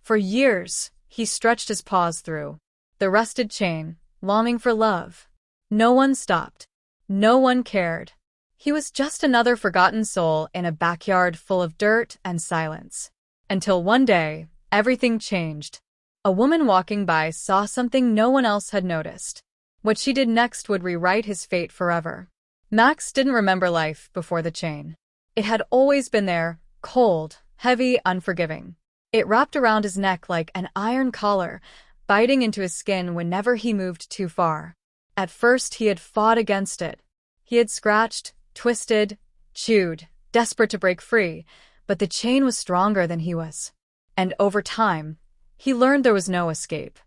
For years, he stretched his paws through the rusted chain, longing for love. No one stopped. No one cared. He was just another forgotten soul in a backyard full of dirt and silence. Until one day, everything changed. A woman walking by saw something no one else had noticed. What she did next would rewrite his fate forever. Max didn't remember life before the chain. It had always been there, cold, heavy, unforgiving. It wrapped around his neck like an iron collar, biting into his skin whenever he moved too far. At first, he had fought against it. He had scratched, twisted, chewed, desperate to break free, but the chain was stronger than he was. And over time, he learned there was no escape.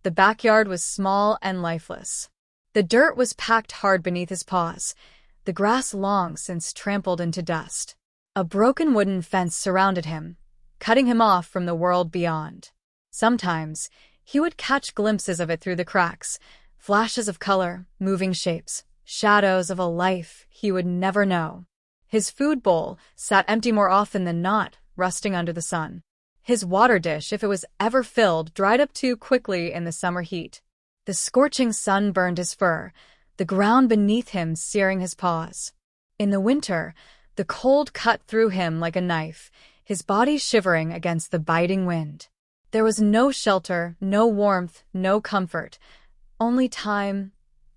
The backyard was small and lifeless. The dirt was packed hard beneath his paws, the grass long since trampled into dust. A broken wooden fence surrounded him, cutting him off from the world beyond. Sometimes, he would catch glimpses of it through the cracks, flashes of color, moving shapes, shadows of a life he would never know. His food bowl sat empty more often than not, rusting under the sun. His water dish, if it was ever filled, dried up too quickly in the summer heat. The scorching sun burned his fur, the ground beneath him searing his paws. In the winter, the cold cut through him like a knife, his body shivering against the biting wind. There was no shelter, no warmth, no comfort. Only time.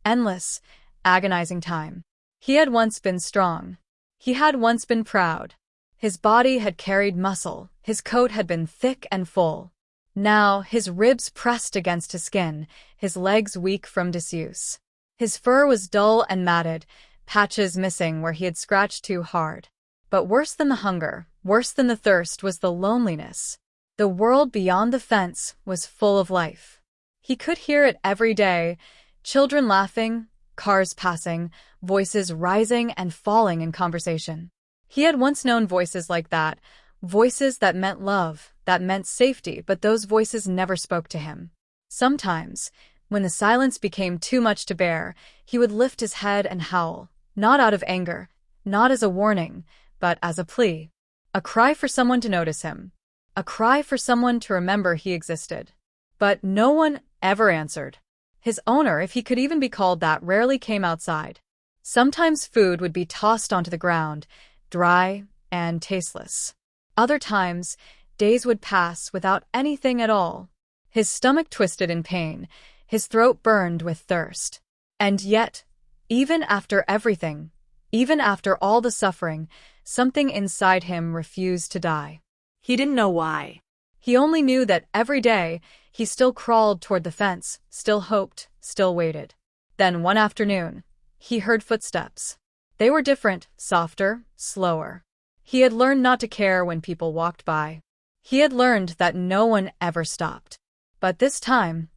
Endless, agonizing time. He had once been strong. He had once been proud. His body had carried muscle, his coat had been thick and full. Now, his ribs pressed against his skin, his legs weak from disuse. His fur was dull and matted, patches missing where he had scratched too hard. But worse than the hunger, worse than the thirst was the loneliness. The world beyond the fence was full of life. He could hear it every day, children laughing, cars passing, voices rising and falling in conversation. He had once known voices like that, voices that meant love, that meant safety, but those voices never spoke to him. Sometimes, when the silence became too much to bear, he would lift his head and howl, not out of anger, not as a warning, but as a plea. A cry for someone to notice him. A cry for someone to remember he existed. But no one ever answered. His owner, if he could even be called that, rarely came outside. Sometimes food would be tossed onto the ground, dry and tasteless. Other times, days would pass without anything at all. His stomach twisted in pain, his throat burned with thirst. And yet, even after everything, even after all the suffering, something inside him refused to die. He didn't know why. He only knew that every day, he still crawled toward the fence, still hoped, still waited. Then one afternoon, he heard footsteps. They were different, softer, slower. He had learned not to care when people walked by. He had learned that no one ever stopped. But this time,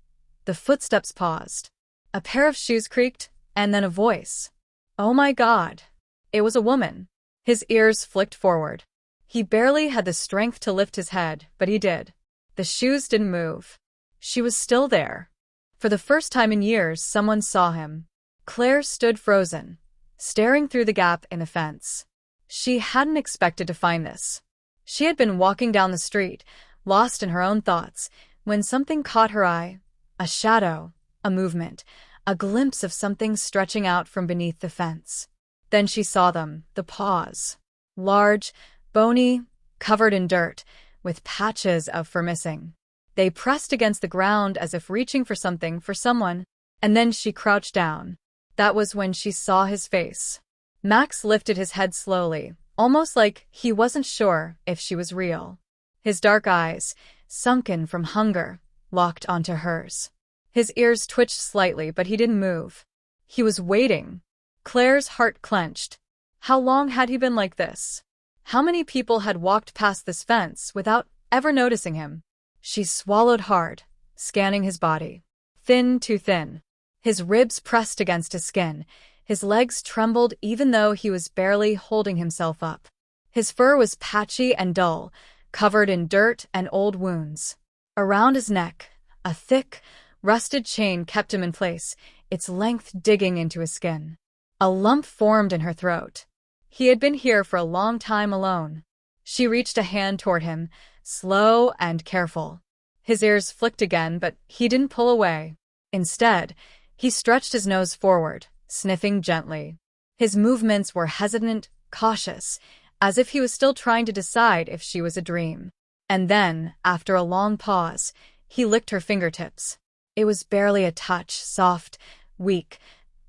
the footsteps paused. A pair of shoes creaked, and then a voice. Oh my God! It was a woman. His ears flicked forward. He barely had the strength to lift his head, but he did. The shoes didn't move. She was still there. For the first time in years, someone saw him. Claire stood frozen, staring through the gap in the fence. She hadn't expected to find this. She had been walking down the street, lost in her own thoughts, when something caught her eye. A shadow, a movement, a glimpse of something stretching out from beneath the fence. Then she saw them, the paws. Large, bony, covered in dirt, with patches of fur missing. They pressed against the ground as if reaching for something, for someone, and then she crouched down. That was when she saw his face. Max lifted his head slowly, almost like he wasn't sure if she was real. His dark eyes, sunken from hunger, locked onto hers. His ears twitched slightly, but he didn't move. He was waiting. Claire's heart clenched. How long had he been like this? How many people had walked past this fence without ever noticing him? She swallowed hard, scanning his body. Thin to thin. His ribs pressed against his skin. His legs trembled even though he was barely holding himself up. His fur was patchy and dull, covered in dirt and old wounds. Around his neck, a thick, rusted chain kept him in place, its length digging into his skin. A lump formed in her throat. He had been here for a long time alone. She reached a hand toward him, slow and careful. His ears flicked again, but he didn't pull away. Instead, he stretched his nose forward, sniffing gently. His movements were hesitant, cautious, as if he was still trying to decide if she was a dream. And then, after a long pause, he licked her fingertips. It was barely a touch, soft, weak,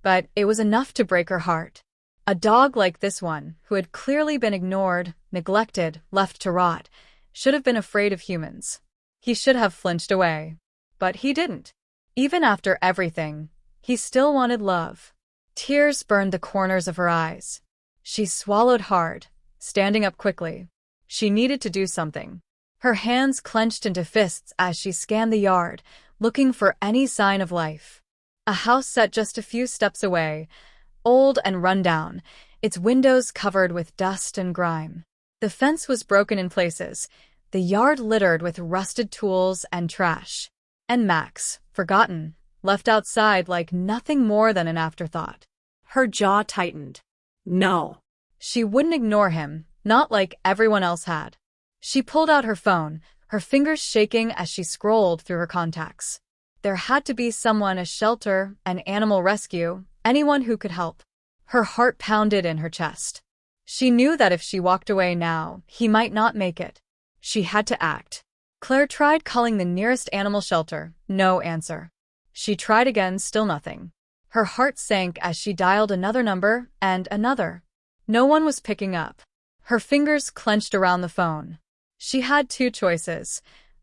but it was enough to break her heart. A dog like this one, who had clearly been ignored, neglected, left to rot, should have been afraid of humans. He should have flinched away. But he didn't. Even after everything, he still wanted love. Tears burned the corners of her eyes. She swallowed hard, standing up quickly. She needed to do something. Her hands clenched into fists as she scanned the yard, looking for any sign of life. A house set just a few steps away, old and run down, its windows covered with dust and grime. The fence was broken in places, the yard littered with rusted tools and trash. And Max, forgotten, left outside like nothing more than an afterthought. Her jaw tightened. No. She wouldn't ignore him, not like everyone else had. She pulled out her phone, her fingers shaking as she scrolled through her contacts. There had to be someone, a shelter, an animal rescue, anyone who could help. Her heart pounded in her chest. She knew that if she walked away now, he might not make it. She had to act. Claire tried calling the nearest animal shelter, no answer. She tried again, still nothing. Her heart sank as she dialed another number and another. No one was picking up. Her fingers clenched around the phone. She had two choices: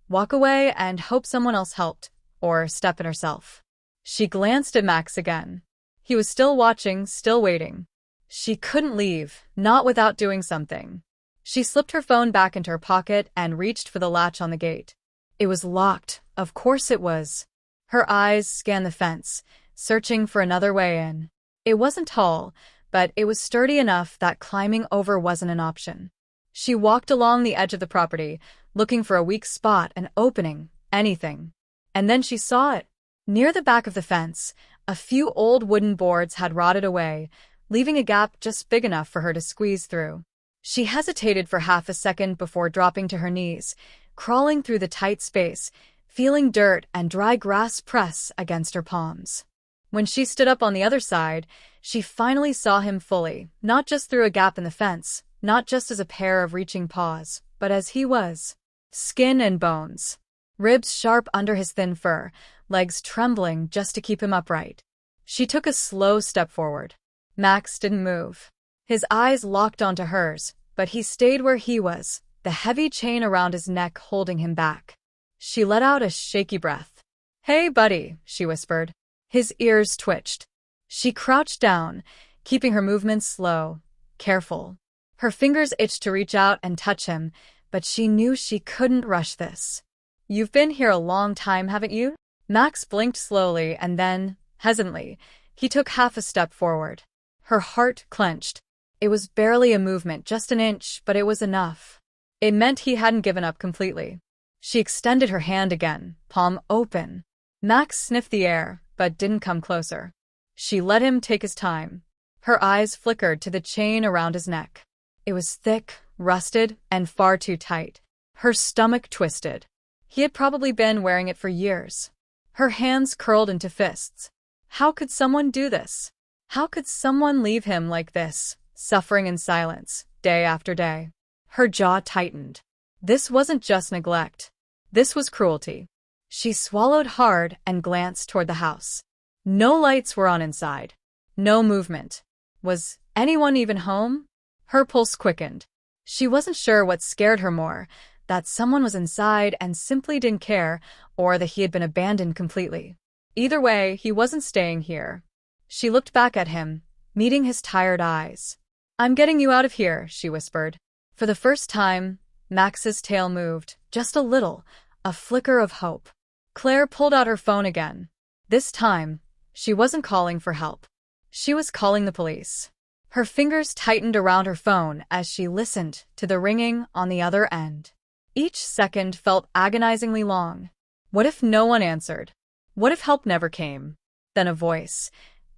walk away and hope someone else helped, or step in herself. She glanced at Max again. He was still watching, still waiting. She couldn't leave, not without doing something. She slipped her phone back into her pocket and reached for the latch on the gate. It was locked, of course it was. Her eyes scanned the fence, searching for another way in. It wasn't tall, but it was sturdy enough that climbing over wasn't an option. She walked along the edge of the property, looking for a weak spot, an opening, anything. And then she saw it. Near the back of the fence, a few old wooden boards had rotted away, leaving a gap just big enough for her to squeeze through. She hesitated for half a second before dropping to her knees, crawling through the tight space, feeling dirt and dry grass press against her palms. When she stood up on the other side, she finally saw him fully, not just through a gap in the fence, not just as a pair of reaching paws, but as he was. Skin and bones. Ribs sharp under his thin fur, legs trembling just to keep him upright. She took a slow step forward. Max didn't move. His eyes locked onto hers, but he stayed where he was, the heavy chain around his neck holding him back. She let out a shaky breath. "Hey, buddy," she whispered. His ears twitched. She crouched down, keeping her movements slow, careful. Her fingers itched to reach out and touch him, but she knew she couldn't rush this. "You've been here a long time, haven't you?" Max blinked slowly and then, hesitantly, he took half a step forward. Her heart clenched. It was barely a movement, just an inch, but it was enough. It meant he hadn't given up completely. She extended her hand again, palm open. Max sniffed the air, but didn't come closer. She let him take his time. Her eyes flickered to the chain around his neck. It was thick, rusted, and far too tight. Her stomach twisted. He had probably been wearing it for years. Her hands curled into fists. How could someone do this? How could someone leave him like this, suffering in silence, day after day? Her jaw tightened. This wasn't just neglect. This was cruelty. She swallowed hard and glanced toward the house. No lights were on inside. No movement. Was anyone even home? Her pulse quickened. She wasn't sure what scared her more, that someone was inside and simply didn't care, or that he had been abandoned completely. Either way, he wasn't staying here. She looked back at him, meeting his tired eyes. "I'm getting you out of here," she whispered. For the first time, Max's tail moved, just a little, a flicker of hope. Claire pulled out her phone again. This time, she wasn't calling for help. She was calling the police. Her fingers tightened around her phone as she listened to the ringing on the other end. Each second felt agonizingly long. What if no one answered? What if help never came? Then a voice.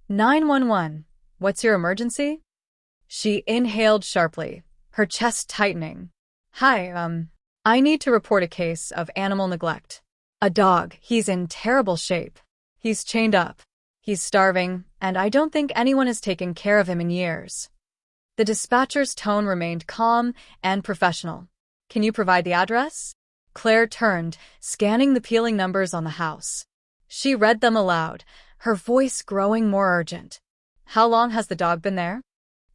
911. What's your emergency? She inhaled sharply, her chest tightening. Hi, I need to report a case of animal neglect. A dog. He's in terrible shape. He's chained up. He's starving, and I don't think anyone has taken care of him in years. The dispatcher's tone remained calm and professional. Can you provide the address? Claire turned, scanning the peeling numbers on the house. She read them aloud, her voice growing more urgent. How long has the dog been there?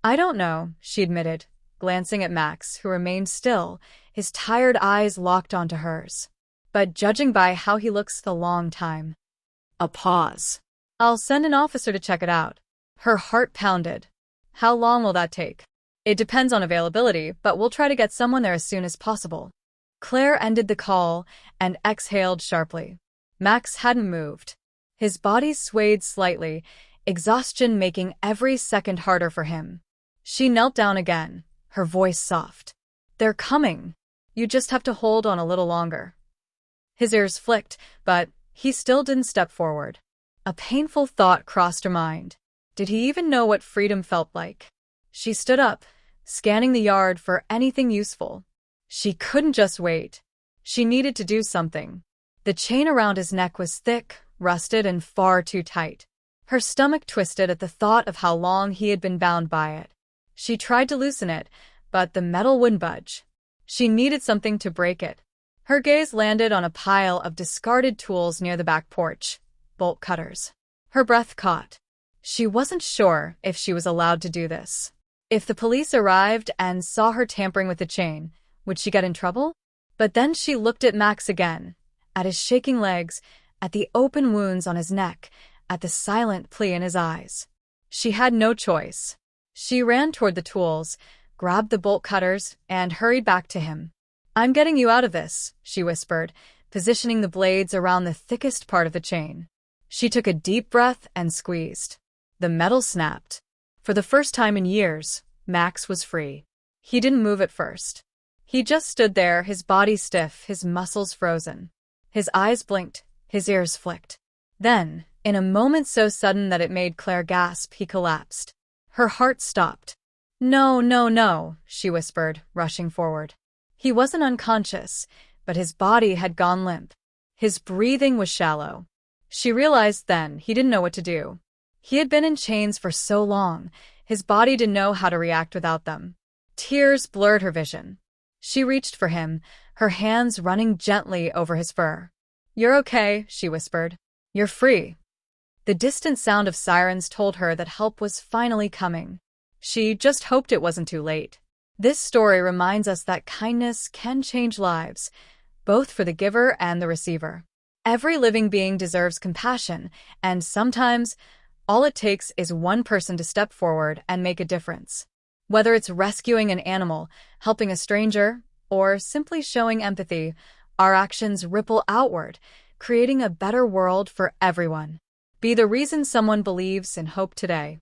I don't know, she admitted, glancing at Max, who remained still, his tired eyes locked onto hers. But judging by how he looks, a long time. A pause. I'll send an officer to check it out. Her heart pounded. How long will that take? It depends on availability, but we'll try to get someone there as soon as possible. Claire ended the call and exhaled sharply. Max hadn't moved. His body swayed slightly, exhaustion making every second harder for him. She knelt down again, her voice soft. They're coming. You just have to hold on a little longer. His ears flicked, but he still didn't step forward. A painful thought crossed her mind. Did he even know what freedom felt like? She stood up, scanning the yard for anything useful. She couldn't just wait. She needed to do something. The chain around his neck was thick, rusted, and far too tight. Her stomach twisted at the thought of how long he had been bound by it. She tried to loosen it, but the metal wouldn't budge. She needed something to break it. Her gaze landed on a pile of discarded tools near the back porch. Bolt cutters. Her breath caught. She wasn't sure if she was allowed to do this. If the police arrived and saw her tampering with the chain, would she get in trouble? But then she looked at Max again, at his shaking legs, at the open wounds on his neck, at the silent plea in his eyes. She had no choice. She ran toward the tools, grabbed the bolt cutters, and hurried back to him. I'm getting you out of this, she whispered, positioning the blades around the thickest part of the chain. She took a deep breath and squeezed. The metal snapped. For the first time in years, Max was free. He didn't move at first. He just stood there, his body stiff, his muscles frozen. His eyes blinked, his ears flicked. Then, in a moment so sudden that it made Claire gasp, he collapsed. Her heart stopped. No, no, no, she whispered, rushing forward. He wasn't unconscious, but his body had gone limp. His breathing was shallow. She realized then he didn't know what to do. He had been in chains for so long, his body didn't know how to react without them. Tears blurred her vision. She reached for him, her hands running gently over his fur. You're okay, she whispered. You're free. The distant sound of sirens told her that help was finally coming. She just hoped it wasn't too late. This story reminds us that kindness can change lives, both for the giver and the receiver. Every living being deserves compassion, and sometimes all it takes is one person to step forward and make a difference. Whether it's rescuing an animal, helping a stranger, or simply showing empathy, our actions ripple outward, creating a better world for everyone. Be the reason someone believes in hope today.